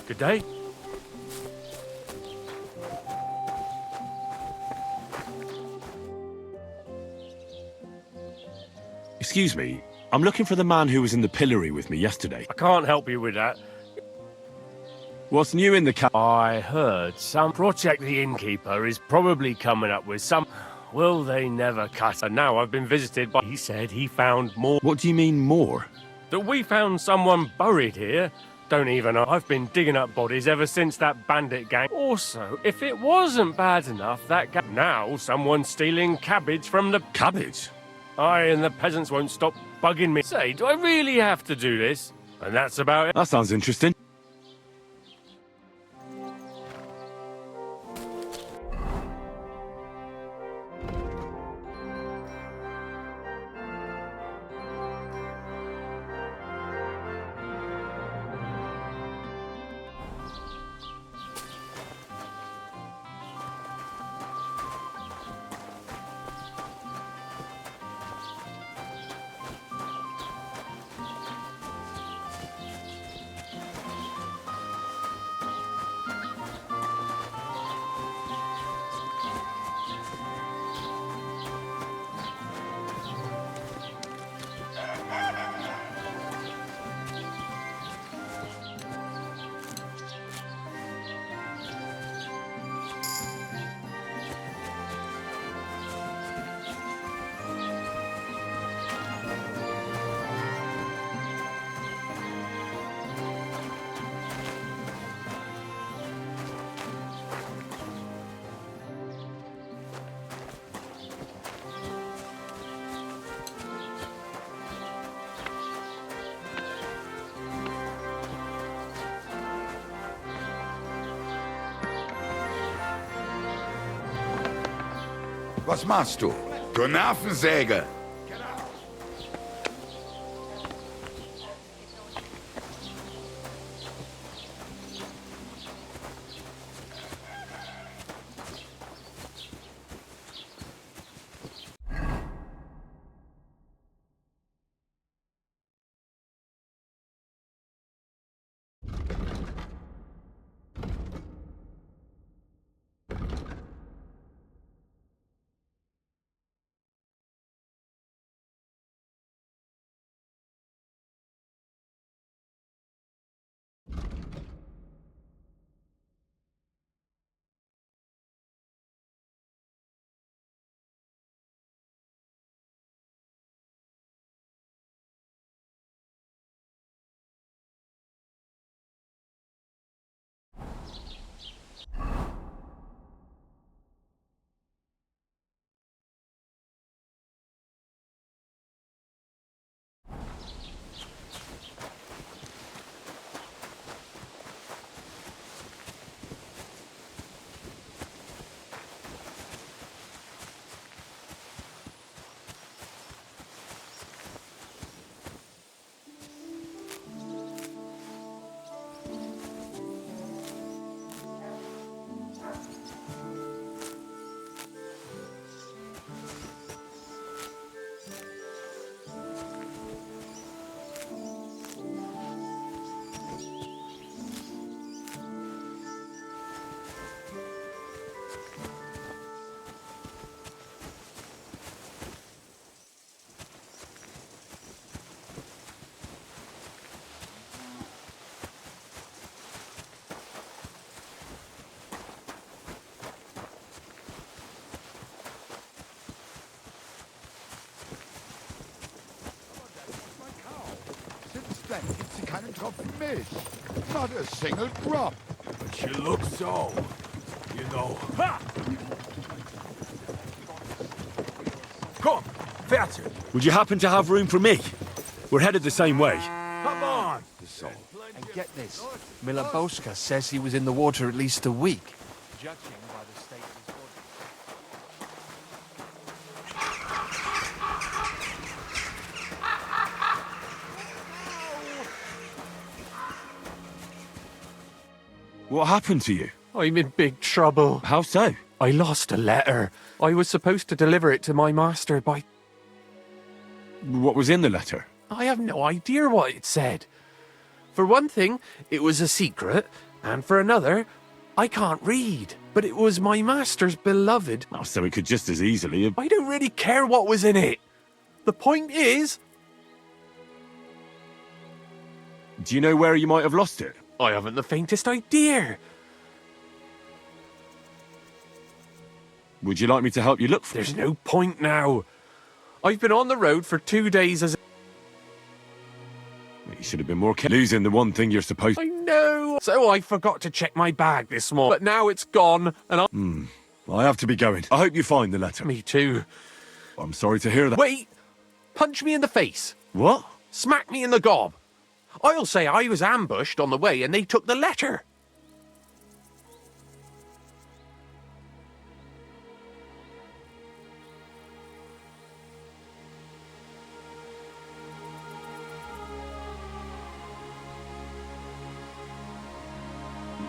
Good day. Excuse me, I'm looking for the man who was in the pillory with me yesterday. I can't help you with that. What's new in the I heard some project the innkeeper is probably coming up with some... Will they never cut? And now I've been visited by... He said he found more... What do you mean, more? That we found someone buried here. Don't even know. I've been digging up bodies ever since that bandit gang. Also, if it wasn't bad enough, that gang... Now someone's stealing cabbage from the... Cabbage? Aye, and the peasants won't stop bugging me. Say, do I really have to do this? And that's about it. That sounds interesting. Was machst du? Du Nervensäge! Gibt's hier keinen Tropfen Milch. Not a single drop. But you look so, you know. Ha! Come, fertig. Would you happen to have room for me? We're headed the same way. Come on. And get this, Milabowska says he was in the water at least a week. Judging by the state of his body. What happened to you? I'm in big trouble. How so? I lost a letter. I was supposed to deliver it to my master by... What was in the letter? I have no idea what it said. For one thing, it was a secret, And for another, I can't read. But it was my master's beloved. Oh, so it could just as easily have... I don't really care what was in it. The point is... Do you know where you might have lost it? I haven't the faintest idea. Would you like me to help you look for it? There's no point now. I've been on the road for 2 days as... You should have been more careful. Losing the one thing you're supposed I know. So I forgot to check my bag this morning. But now it's gone, and I have to be going. I hope you find the letter. Me too. I'm sorry to hear that. Wait! Punch me in the face. What? Smack me in the gob. I'll say I was ambushed on the way and they took the letter.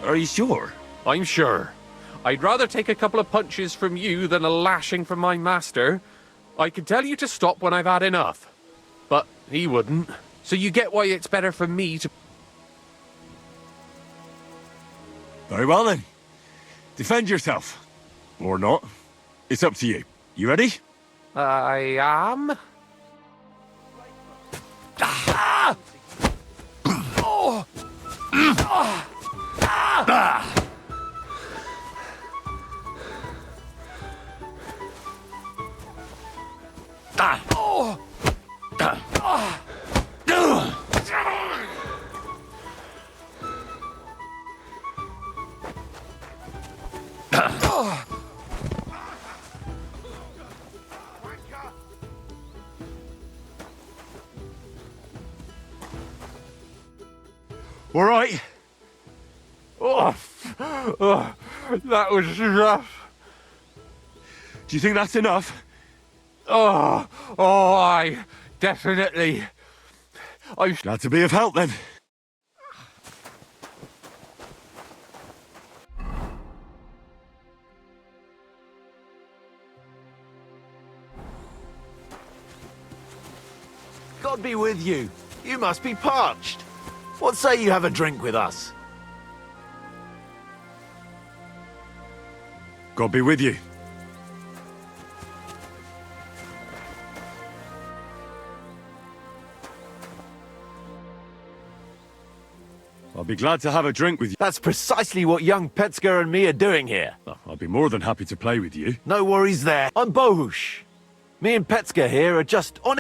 Are you sure? I'm sure. I'd rather take a couple of punches from you than a lashing from my master. I could tell you to stop when I've had enough. But he wouldn't. So you get why it's better for me to... Very well then. Defend yourself. Or not. It's up to you. You ready? I am? Ah! Oh! Ah! Ah! Oh! All right. Oh, that was rough. Do you think that's enough? I definitely. I'm Glad to be of help then. God be with you. You must be parched. What say you have a drink with us? God be with you. I'll be glad to have a drink with you. That's precisely what young Petska and me are doing here. Oh, I'll be more than happy to play with you. No worries there. I'm Bohush. Me and Petska here are just on...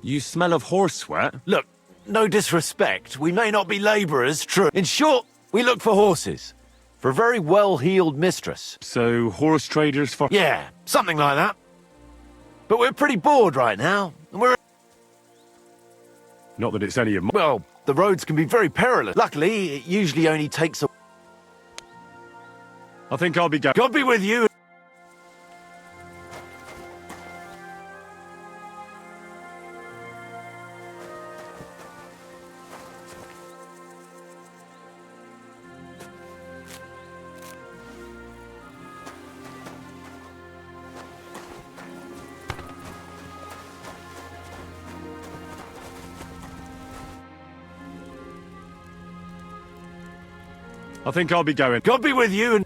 You smell of horse sweat? Look, no disrespect. We may not be labourers, true. In short, we look for horses. For a very well-heeled mistress. So, horse traders for... Yeah, something like that. But we're pretty bored right now. And we're... Not that it's any of my... Well, the roads can be very perilous. Luckily, it usually only takes a... I think I'll be going. God be with you. I think I'll be going. God be with you and...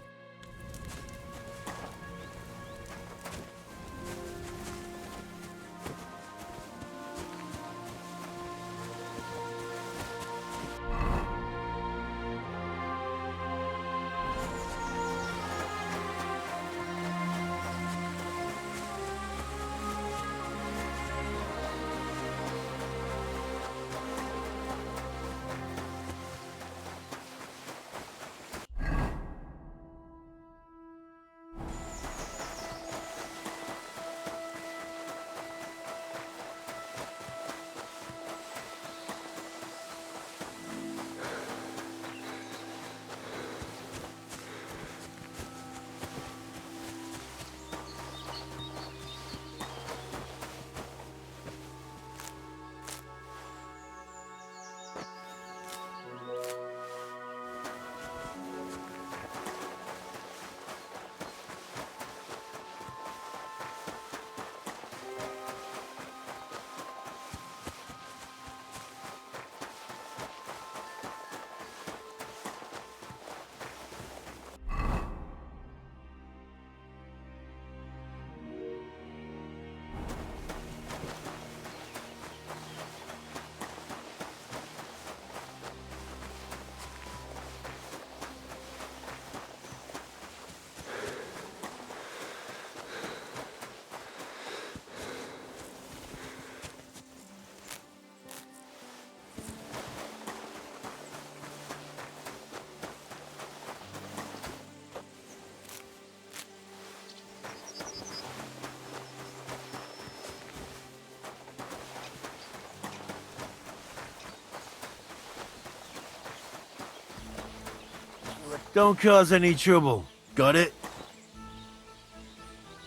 Don't cause any trouble. Got it?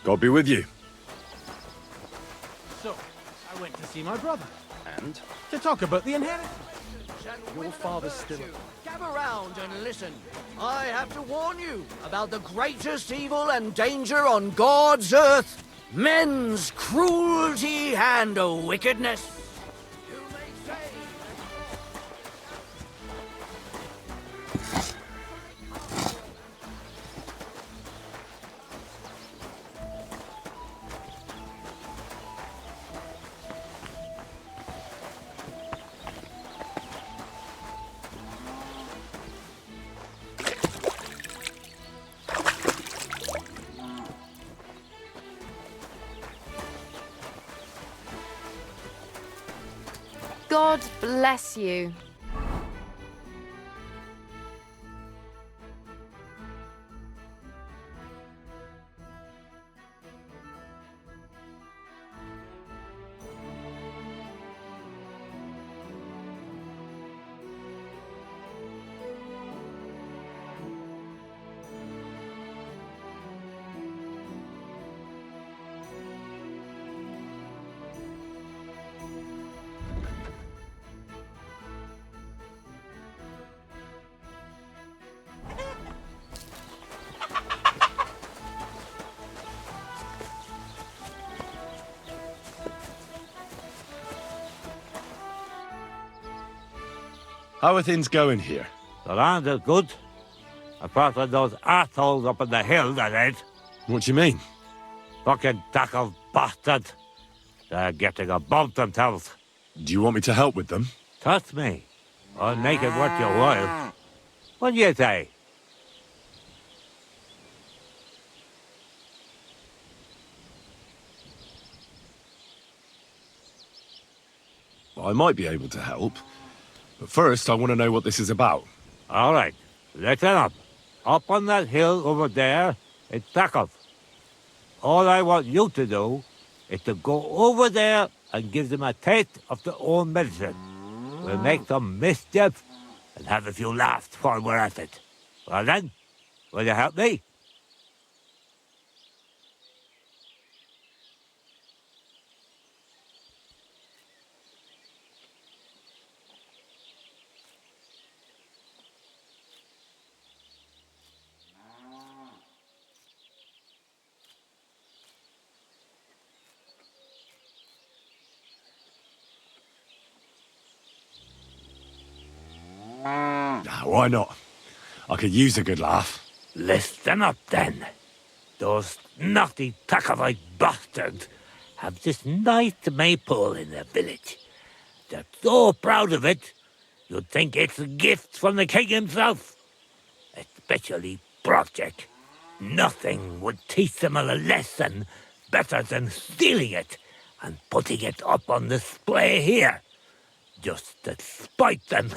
God be with you. So, I went to see my brother. And? To talk about the inheritance. Your father's still... Gather round and listen. I have to warn you about the greatest evil and danger on God's earth. Men's cruelty and wickedness. You may say... God bless you. How are things going here? The land is good. Apart from those assholes up on the hill, that is. What do you mean? Fucking tackle bastard. They're getting above themselves. Do you want me to help with them? Trust me. I'll make it worth your while. What do you say? I might be able to help. But first, I want to know what this is about. All right. Listen up. Up on that hill over there, it's tackles. All I want you to do is to go over there and give them a taste of their own medicine. We'll make some mischief and have a few laughs while we're at it. Well then, will you help me? Why not? I could use a good laugh. Listen up then. Those naughty Takavite bastards have this nice maypole in their village. They're so proud of it, you'd think it's a gift from the king himself. Especially Project. Nothing would teach them a lesson better than stealing it and putting it up on display here. Just to spite them.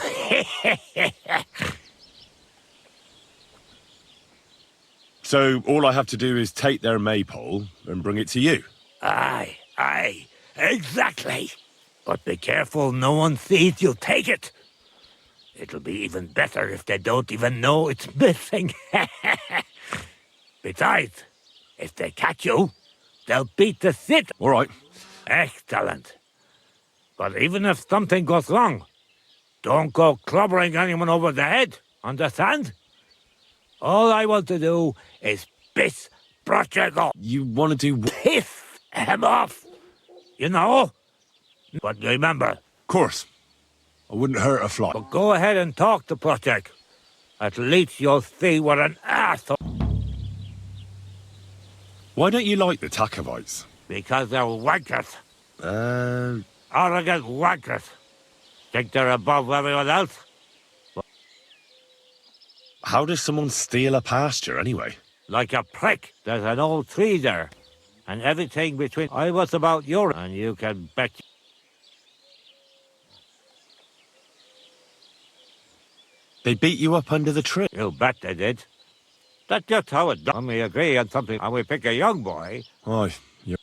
So all I have to do is take their maypole and bring it to you? Aye, exactly. But be careful no one sees you take it. It'll be even better if they don't even know it's missing. Besides, if they catch you, they'll beat the shit. All right. Excellent. But even if something goes wrong, don't go clobbering anyone over the head, understand? All I want to do is piss Protego. You want to do... Piss him off, you know? But remember... Of course. I wouldn't hurt a fly. But go ahead and talk to Proteg. At least you'll see what an asshole... Why don't you like the Takovites? Because they're wankers. Arrogant wankers. Think they're above everyone else? How does someone steal a pasture, anyway? Like a prick. There's an old tree there. And everything between... I was about your... And you can bet... They beat you up under the tree? You bet they did. That's just how it done. We agree on something and we pick a young boy. Oh, you're...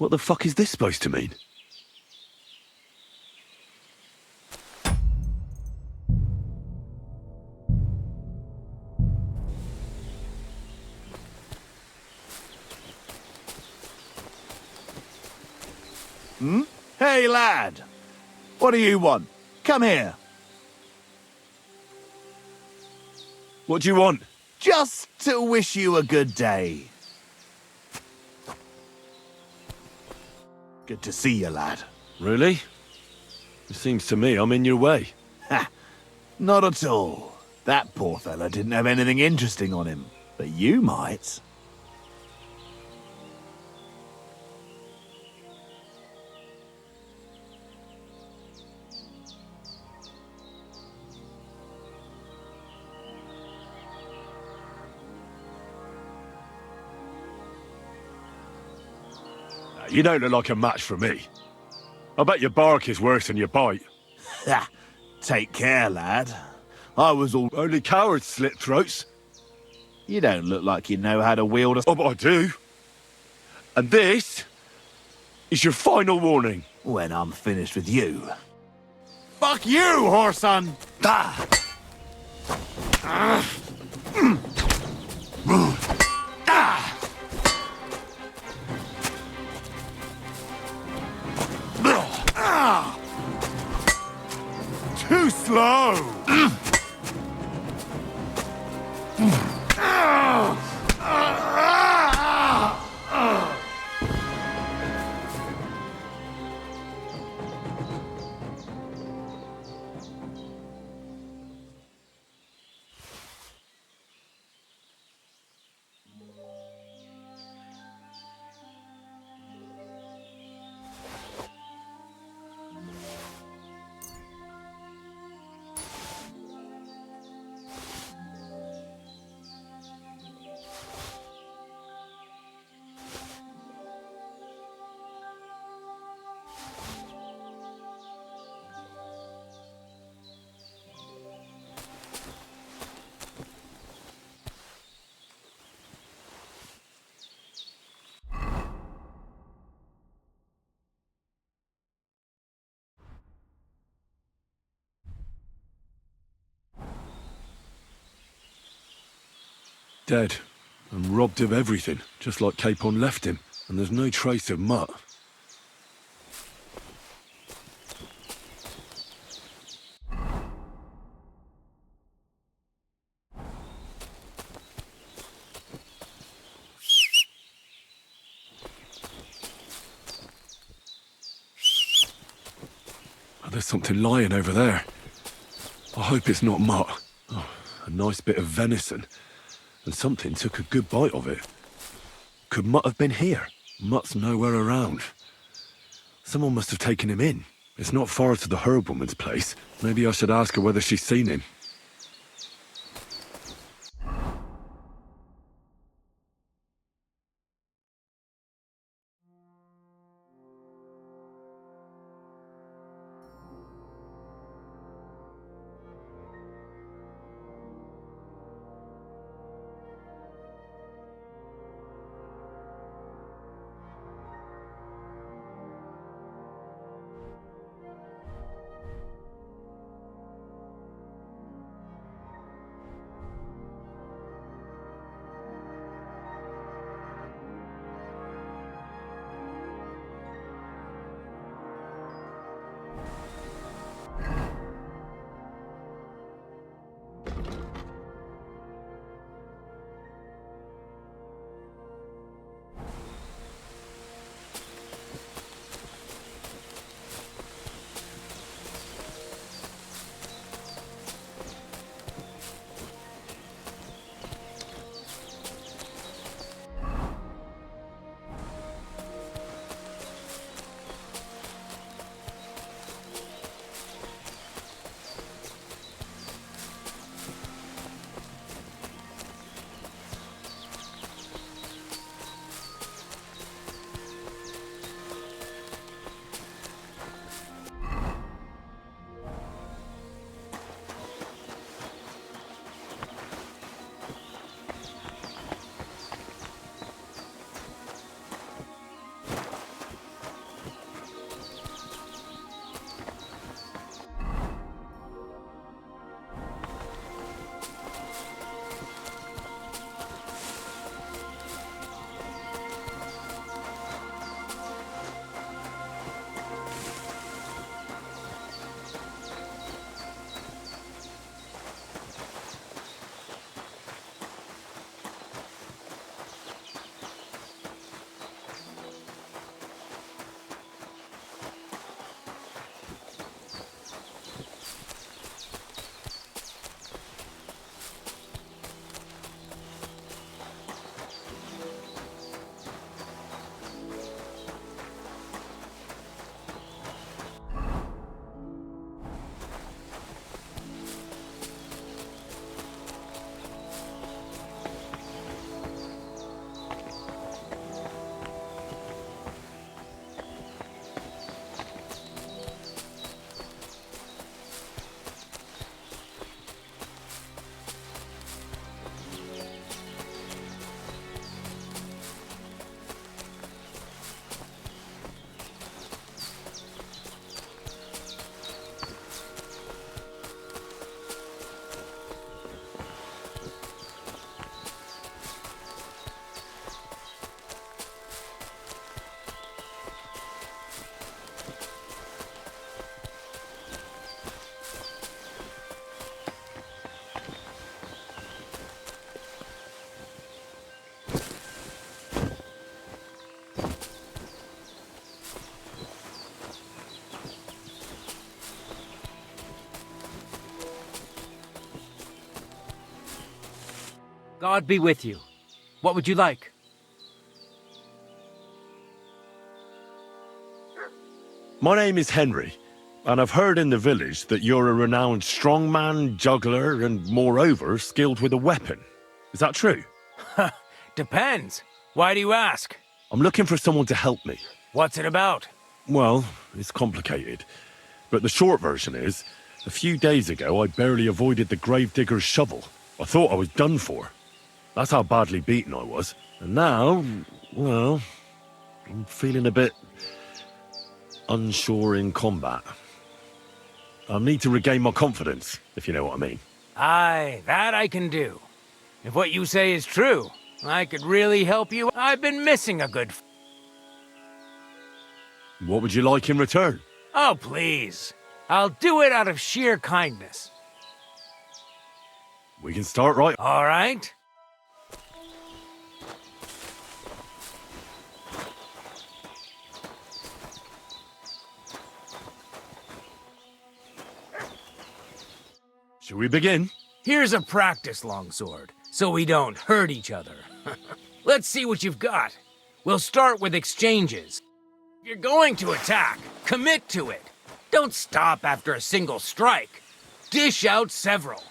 What the fuck is this supposed to mean? Hey, lad. What do you want? Come here. What do you want? Just to wish you a good day. Good to see you, lad. Really? It seems to me I'm in your way. Ha! Not at all. That poor fella didn't have anything interesting on him. But you might. You don't look like a match for me. I bet your bark is worse than your bite. Ha! Take care, lad. I was all... Only cowards slit throats. You don't look like you know how to wield a... Oh, but I do. And this is your final warning. When I'm finished with you. Fuck you, whoreson! Ah! Too slow! Dead. And robbed of everything, just like Capon left him. And there's no trace of Mutt. Oh, there's something lying over there. I hope it's not Mutt. Oh, a nice bit of venison. And something took a good bite of it. Could Mutt have been here? Mutt's nowhere around. Someone must have taken him in. It's not far to the herb woman's place. Maybe I should ask her whether she's seen him. God be with you. What would you like? My name is Henry, and I've heard in the village that you're a renowned strongman, juggler, and moreover, skilled with a weapon. Is that true? Depends. Why do you ask? I'm looking for someone to help me. What's it about? Well, it's complicated. But the short version is, a few days ago I barely avoided the gravedigger's shovel. I thought I was done for. That's how badly beaten I was. And now, well, I'm feeling a bit unsure in combat. I need to regain my confidence, if you know what I mean. Aye, that I can do. If what you say is true, I could really help you. I've been missing a good... What would you like in return? Oh, please. I'll do it out of sheer kindness. We can start right. All right? Shall we begin? Here's a practice longsword, so we don't hurt each other. Let's see what you've got. We'll start with exchanges. If you're going to attack, commit to it. Don't stop after a single strike. Dish out several.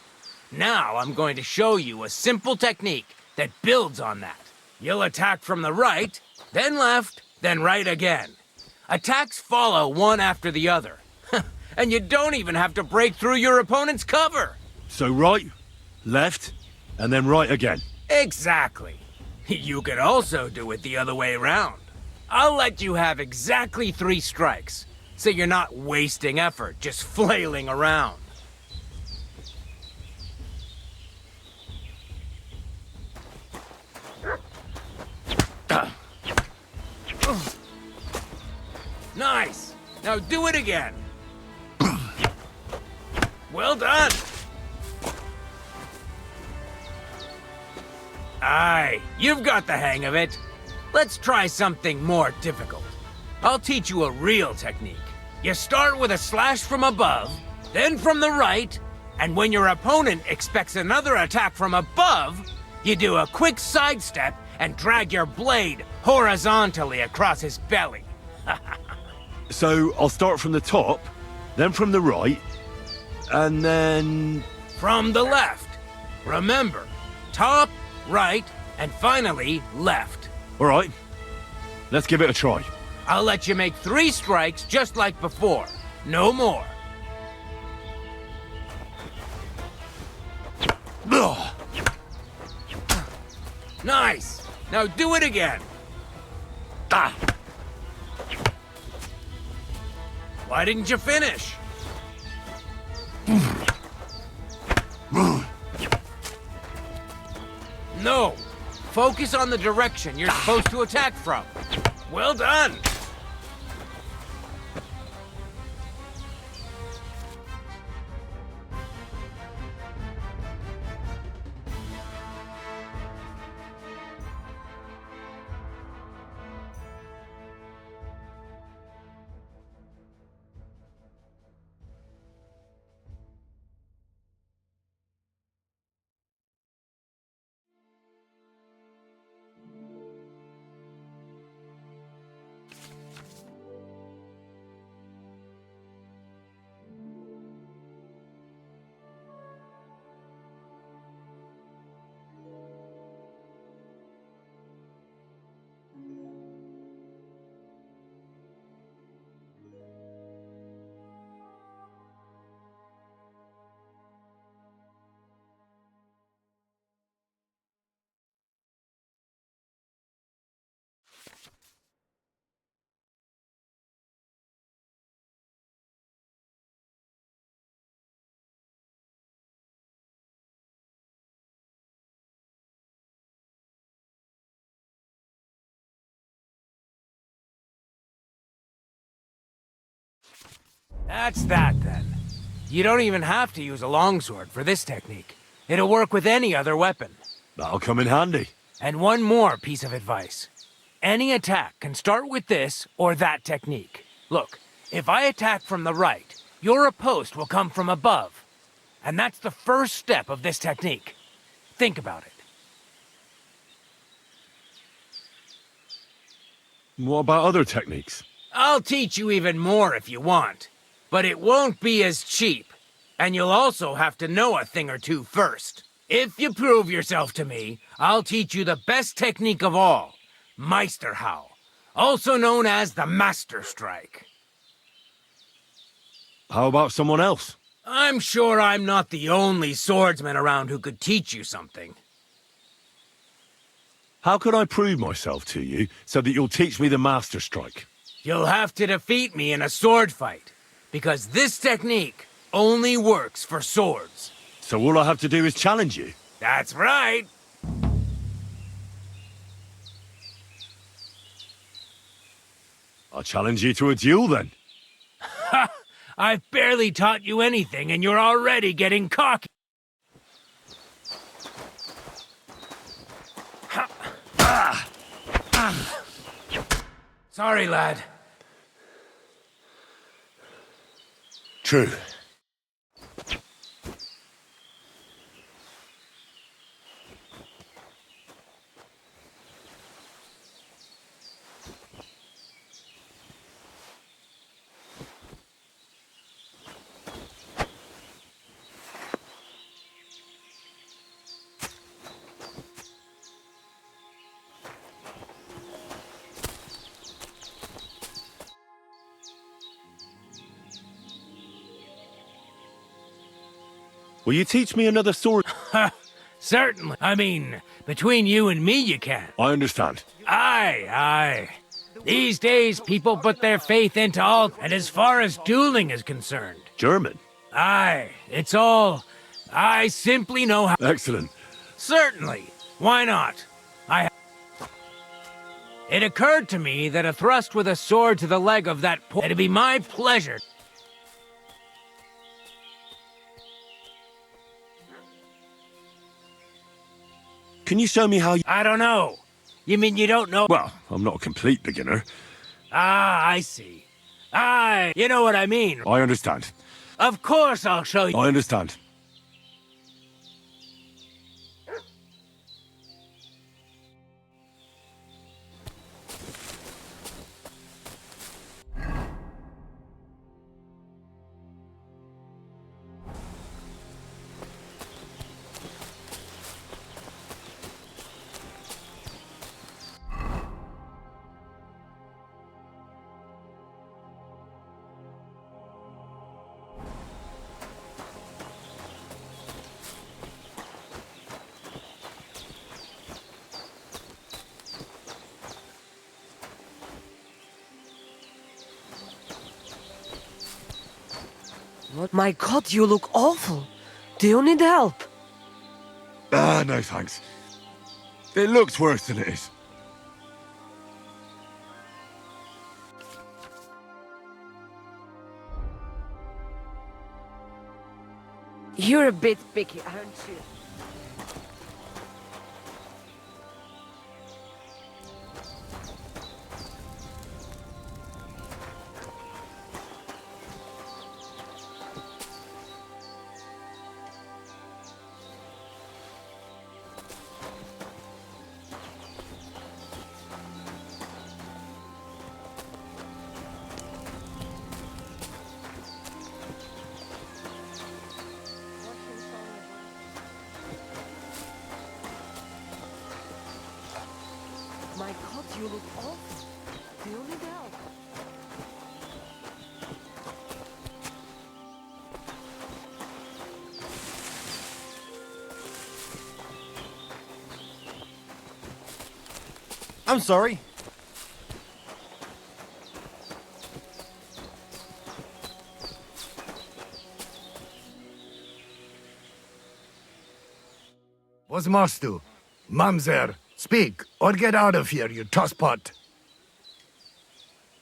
Now I'm going to show you a simple technique that builds on that. You'll attack from the right, then left, then right again. Attacks follow one after the other. And you don't even have to break through your opponent's cover. So right, left, and then right again. Exactly. You could also do it the other way around. I'll let you have exactly 3 strikes, so you're not wasting effort just flailing around. Nice! Now do it again! Well done! Aye, you've got the hang of it. Let's try something more difficult. I'll teach you a real technique. You start with a slash from above, then from the right, and when your opponent expects another attack from above, you do a quick sidestep and drag your blade horizontally across his belly. So I'll start from the top, then from the right, and then... From the left. Remember, top, right, and finally, left. All right, let's give it a try. I'll let you make 3 strikes just like before. No more. Ugh. Nice! Now do it again. Ah. Why didn't you finish? No. Focus on the direction you're supposed to attack from. Well done! That's that, then. You don't even have to use a longsword for this technique. It'll work with any other weapon. That'll come in handy. And one more piece of advice. Any attack can start with this or that technique. Look, if I attack from the right, your riposte will come from above. And that's the first step of this technique. Think about it. What about other techniques? I'll teach you even more if you want. But it won't be as cheap. And you'll also have to know a thing or two first. If you prove yourself to me, I'll teach you the best technique of all. Meisterhau. Also known as the Master Strike. How about someone else? I'm sure I'm not the only swordsman around who could teach you something. How could I prove myself to you so that you'll teach me the Master Strike? You'll have to defeat me in a sword fight, because this technique only works for swords. So all I have to do is challenge you? That's right. I'll challenge you to a duel then. Ha! I've barely taught you anything and you're already getting cocky. Sorry, lad. True. Will you teach me another sword? Certainly. I mean, between you and me, you can. I understand. Aye. These days, people put their faith into all, and as far as dueling is concerned. German? Aye, it's all... I simply know how... Excellent. Certainly. Why not? It occurred to me that a thrust with a sword to the leg of that it'd be my pleasure. Can you show me how you... I don't know. You mean you don't know? Well, I'm not a complete beginner. Ah, I see. Aye, you know what I mean. I understand. Of course I'll show you. I understand. What? My God, you look awful. Do you need help? Ah, no thanks. It looks worse than it is. You're a bit picky, aren't you? My God, you look awful. Do you need help? I'm sorry. Was machst du? Mamzer, speak, or get out of here, you tosspot.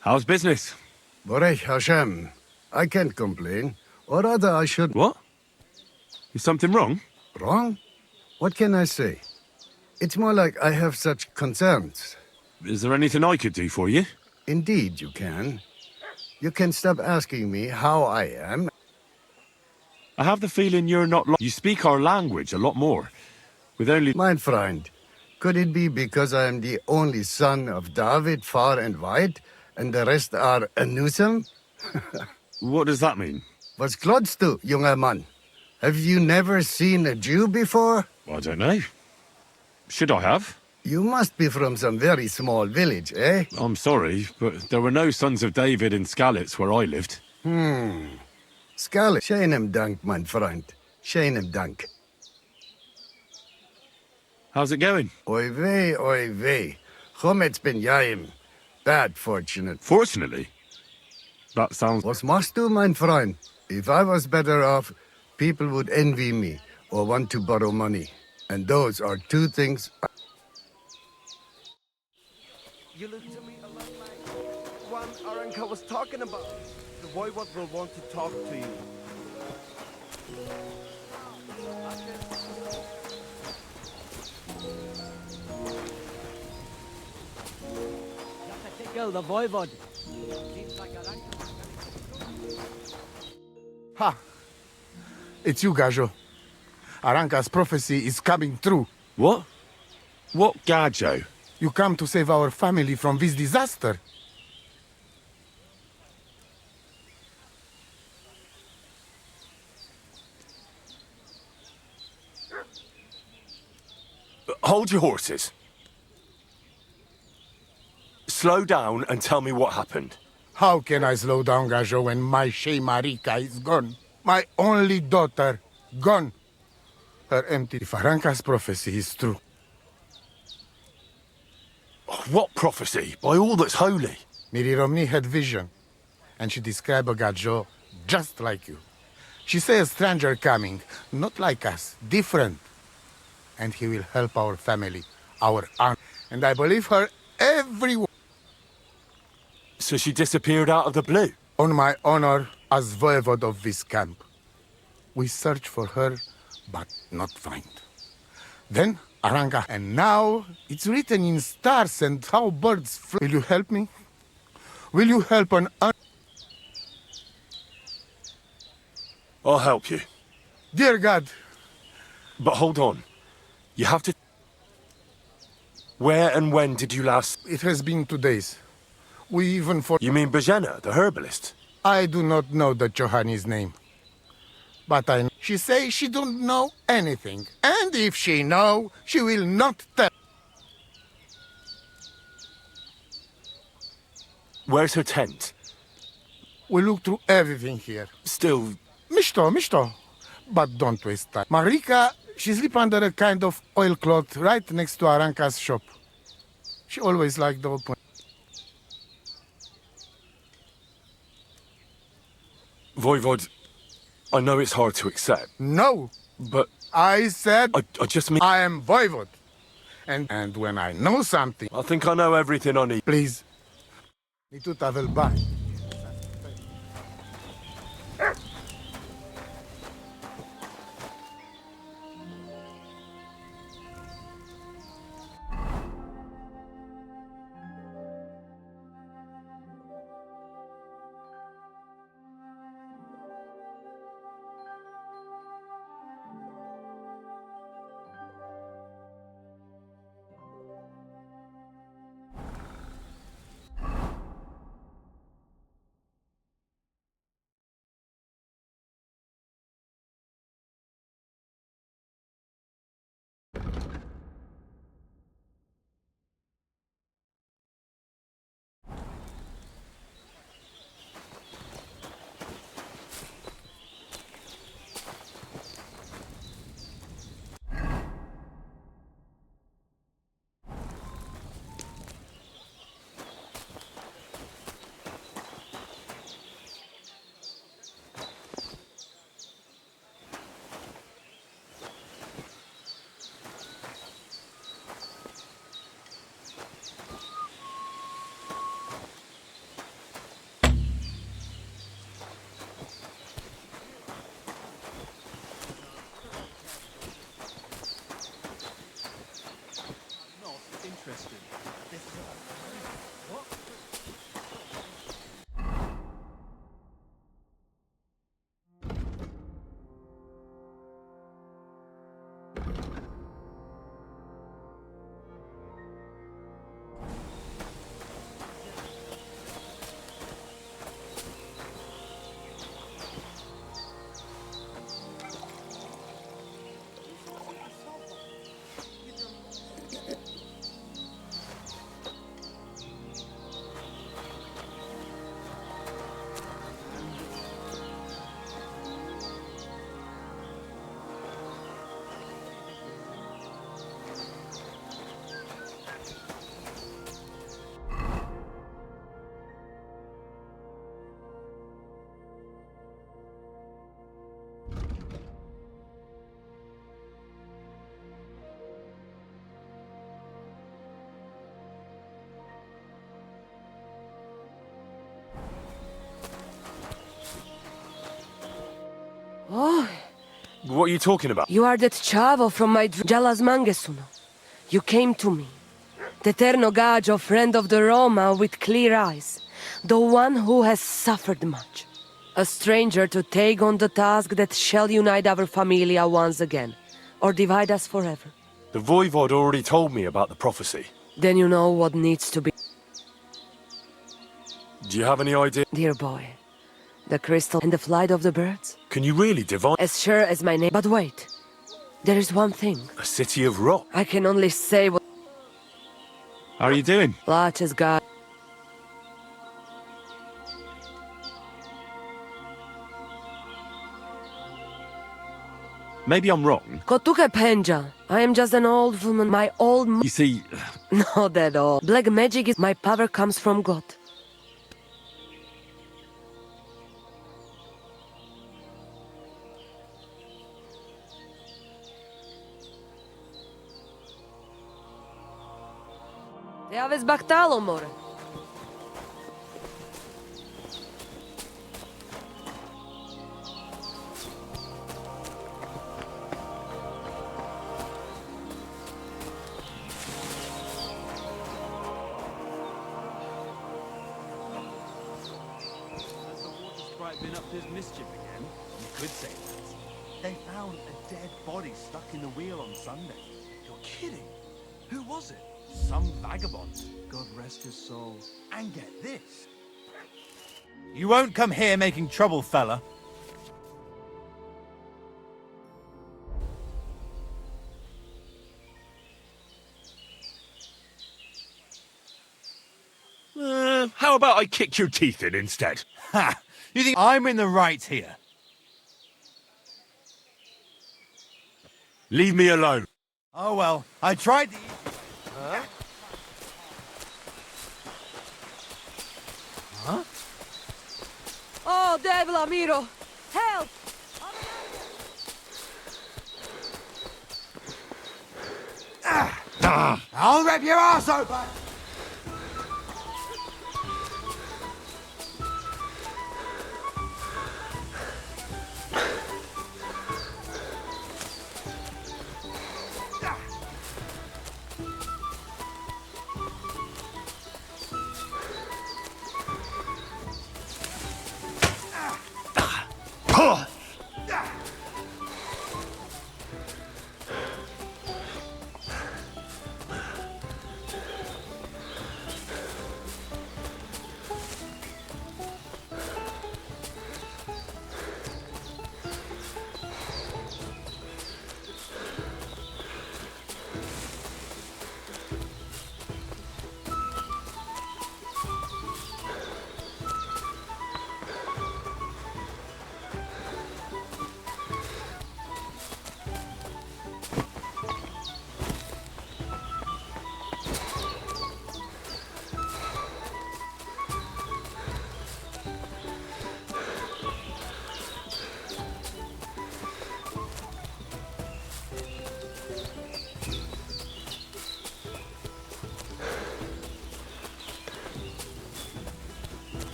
How's business? Borech Hashem. I can't complain. Or rather, I should... What? Is something wrong? Wrong? What can I say? It's more like I have such concerns. Is there anything I could do for you? Indeed, you can. You can stop asking me how I am. I have the feeling you're not... You speak our language a lot more. With only... Mein Freund, Could it be because I am the only son of David, far and wide, and the rest are Anusum? What does that mean? Was klotst du, junger Mann? Have you never seen a Jew before? I don't know. Should I have? You must be from some very small village, eh? I'm sorry, but there were no sons of David in Skalitz where I lived. Skale, scheinem Dank, mein Freund. Scheinem Dank. How's it going? Oy vey. Chometz ben Yaim. Bad fortunate. Fortunately. That sounds... Was machst du, mein Freund? If I was better off, people would envy me or want to borrow money. And those are two things... You look to me along like one Aranka was talking about. The voivod will want to talk to you. The voivod. Ha! It's you, Gajo. Aranka's prophecy is coming true. What? What Gajo? You come to save our family from this disaster. Hold your horses. Slow down and tell me what happened. How can I slow down, Gajo, when my Shea Marika is gone? My only daughter, gone. Her empty... If Aranka's prophecy is true. What prophecy? By all that's holy. Miri Romney had vision, and she described a Gajo just like you. She said a stranger coming, not like us, different. And he will help our family, our aunt. And I believe her every word. So she disappeared out of the blue? On my honor as voivod of this camp. We search for her, but not find. Then Aranga, and now it's written in stars and how birds fly. Will you help me? Will you help an I'll help you. Dear God. But hold on. You have to... Where and when did you last... It has been 2 days. We even for... You mean Bajena, the herbalist? I do not know the Johanni's name. But I know. She says she don't know anything. And if she know, she will not tell. Where's her tent? We look through everything here. Still... Mishto. But don't waste time. Marika, she sleep under a kind of oilcloth right next to Aranka's shop. She always liked the open. Voivod, I know it's hard to accept. No. But... I said... I just mean... I am Voivod. And when I know something... I think I know everything I need. Please. Nituta vel bai. What are you talking about? You are that chavo from my Jalas Mangesuno. You came to me. The Ternogajo, friend of the Roma with clear eyes. The one who has suffered much. A stranger to take on the task that shall unite our familia once again. Or divide us forever. The Voivod already told me about the prophecy. Then you know what needs to be. Do you have any idea? Dear boy. The crystal and the flight of the birds? Can you really divine? As sure as my name. But wait. There is one thing. A city of rock? I can only say what... How are you doing? Latches God. Maybe I'm wrong. Kotuke Penja. I am just an old woman. My old... You see... Not at all. Black magic is... My power comes from God. Te aveți bactalo, more. Been up to mischief again? You could say that. They found a dead body stuck in the wheel on Sunday. You're kidding? Who was it? Some vagabond. God rest his soul. And get this. You won't come here making trouble, fella. How about I kick your teeth in instead? Ha! You think I'm in the right here? Leave me alone. Oh well, I tried to... Huh? Huh? Oh, devil, Amiro! Help! I'll rip your ass open!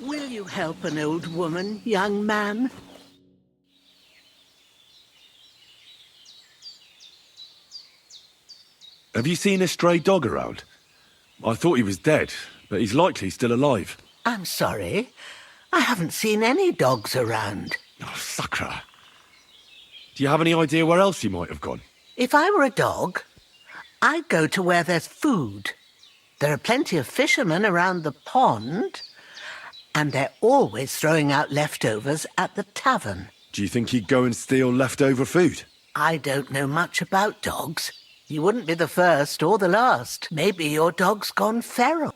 Will you help an old woman, young man? Have you seen a stray dog around? I thought he was dead, but he's likely still alive. I'm sorry. I haven't seen any dogs around. Oh, Sakra. Do you have any idea where else he might have gone? If I were a dog, I'd go to where there's food. There are plenty of fishermen around the pond, and they're always throwing out leftovers at the tavern. Do you think he'd go and steal leftover food? I don't know much about dogs. You wouldn't be the first or the last. Maybe your dog's gone feral.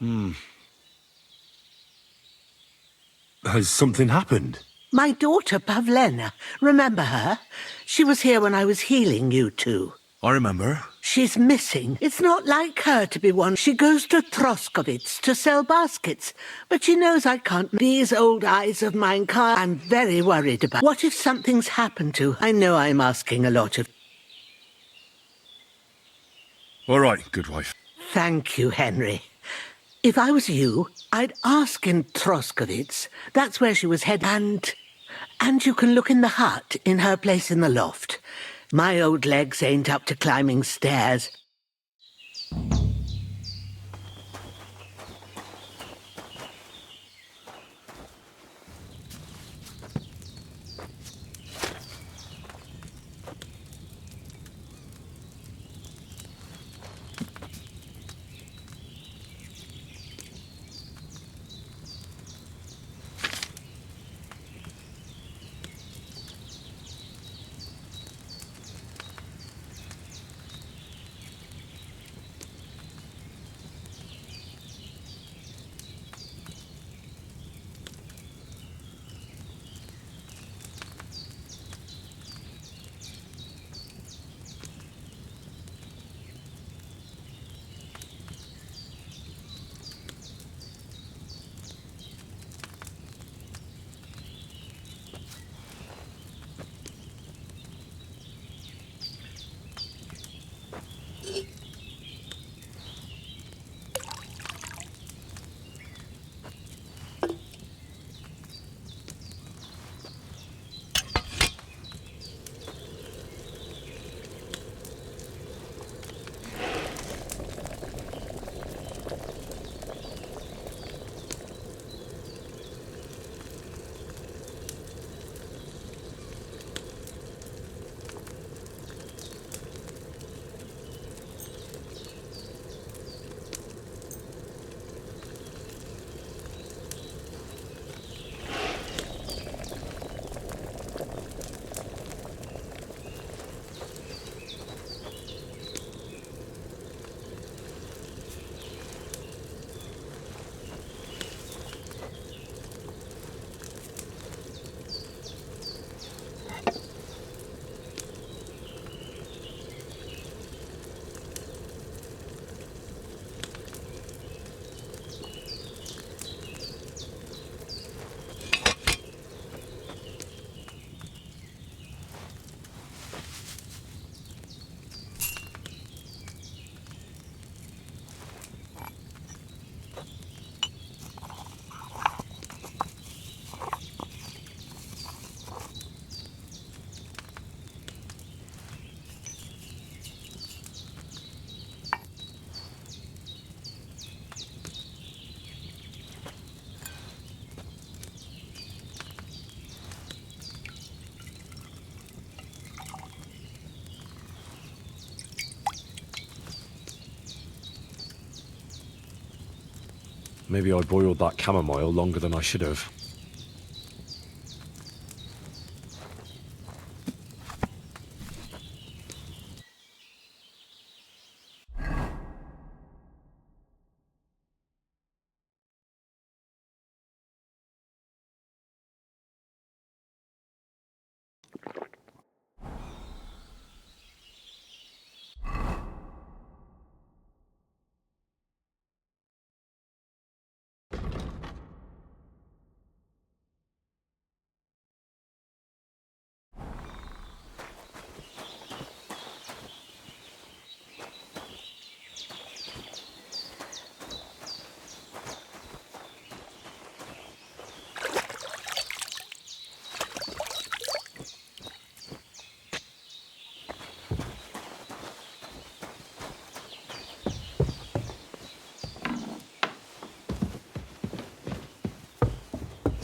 Has something happened? My daughter, Pavlena. Remember her? She was here when I was healing you two. I remember. She's missing. It's not like her to be one. She goes to Troskovitz to sell baskets. But she knows I can't. These old eyes of mine can't. I'm very worried about. What if something's happened to her? I know I'm asking a lot of... All right, good wife. Thank you, Henry. If I was you, I'd ask in Troskovitz. That's where she was headed. And you can look in the hut in her place in the loft. My old legs ain't up to climbing stairs. Maybe I boiled that chamomile longer than I should have.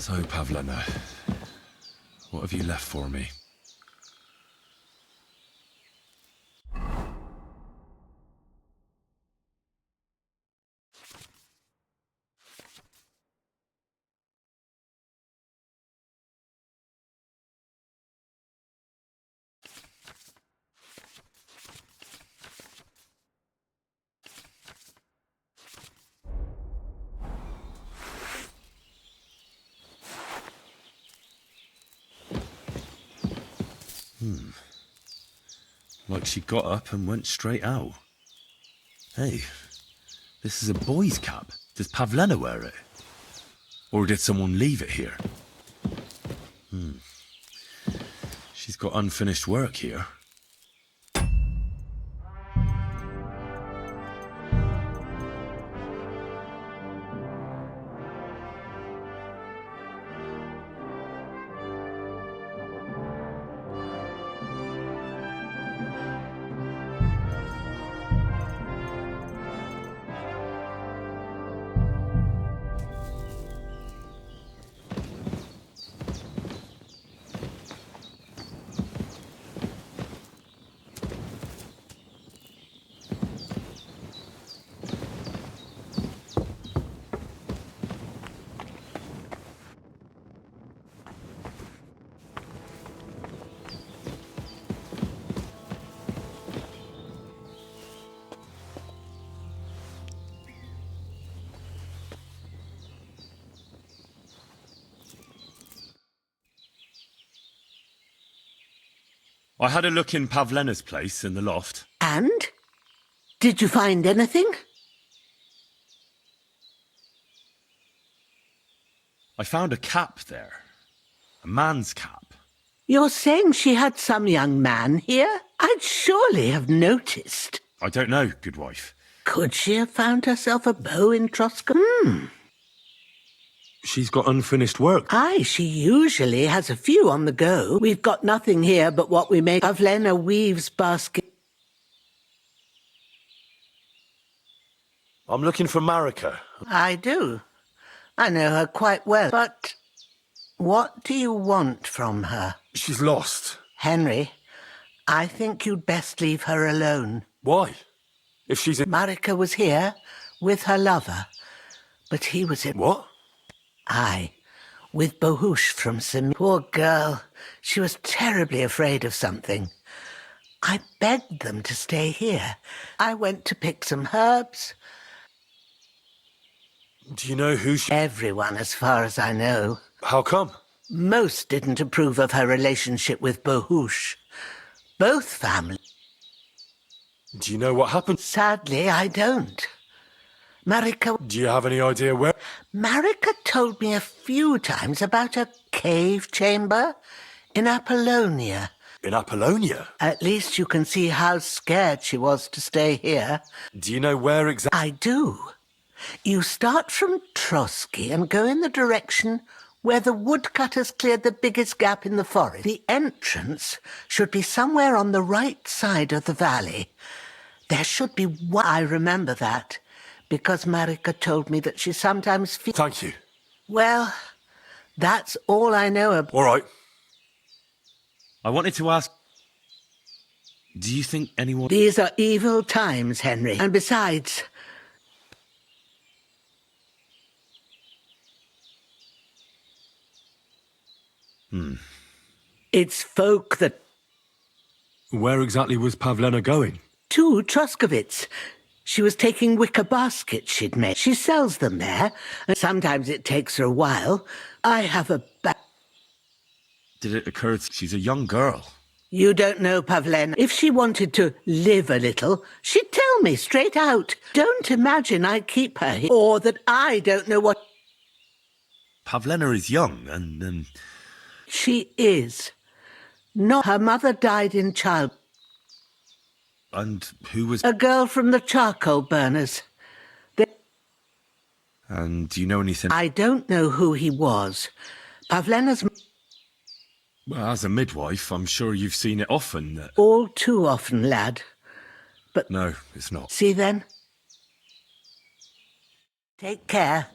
So, Pavlena, what have you left for me? Like she got up and went straight out. Hey, this is a boy's cap. Does Pavlena wear it? Or did someone leave it here? She's got unfinished work here. I had a look in Pavlena's place in the loft. And? Did you find anything? I found a cap there. A man's cap. You're saying she had some young man here? I'd surely have noticed. I don't know, good wife. Could she have found herself a bow in Trosca? She's got unfinished work. Aye, she usually has a few on the go. We've got nothing here but what we make. Pavlena weaves basket. I'm looking for Marika. I do. I know her quite well. But what do you want from her? She's lost. Henry, I think you'd best leave her alone. Why? If she's in... Marika was here with her lover, but he was in... What? Aye, with Bohush from Sim. Poor girl. She was terribly afraid of something. I begged them to stay here. I went to pick some herbs. Do you know who she... Everyone, as far as I know. How come? Most didn't approve of her relationship with Bohush. Both families. Do you know what happened? Sadly, I don't. Marika... Do you have any idea where? Marika told me a few times about a cave chamber in Apollonia. In Apollonia? At least you can see how scared she was to stay here. Do you know where exactly? I do. You start from Trotsky and go in the direction where the woodcutters cleared the biggest gap in the forest. The entrance should be somewhere on the right side of the valley. There should be one. I remember that, because Marika told me that she sometimes feels... Thank you. Well, that's all I know about... All right. I wanted to ask... Do you think anyone... These are evil times, Henry. And besides... It's folk that... Where exactly was Pavlena going? To Troskovitz. She was taking wicker baskets she'd made. She sells them there, and sometimes it takes her a while. I have a Did it occur that she's a young girl? You don't know Pavlena. If she wanted to live a little, she'd tell me straight out. Don't imagine I keep her here, or that I don't know what... Pavlena is young, and... She is. Not her mother died in child. And who was... A girl from the charcoal burners. And do you know anything... I don't know who he was. Pavlena's... Well, as a midwife, I'm sure you've seen it often. All too often, lad. But... No, it's not. See then? Take care.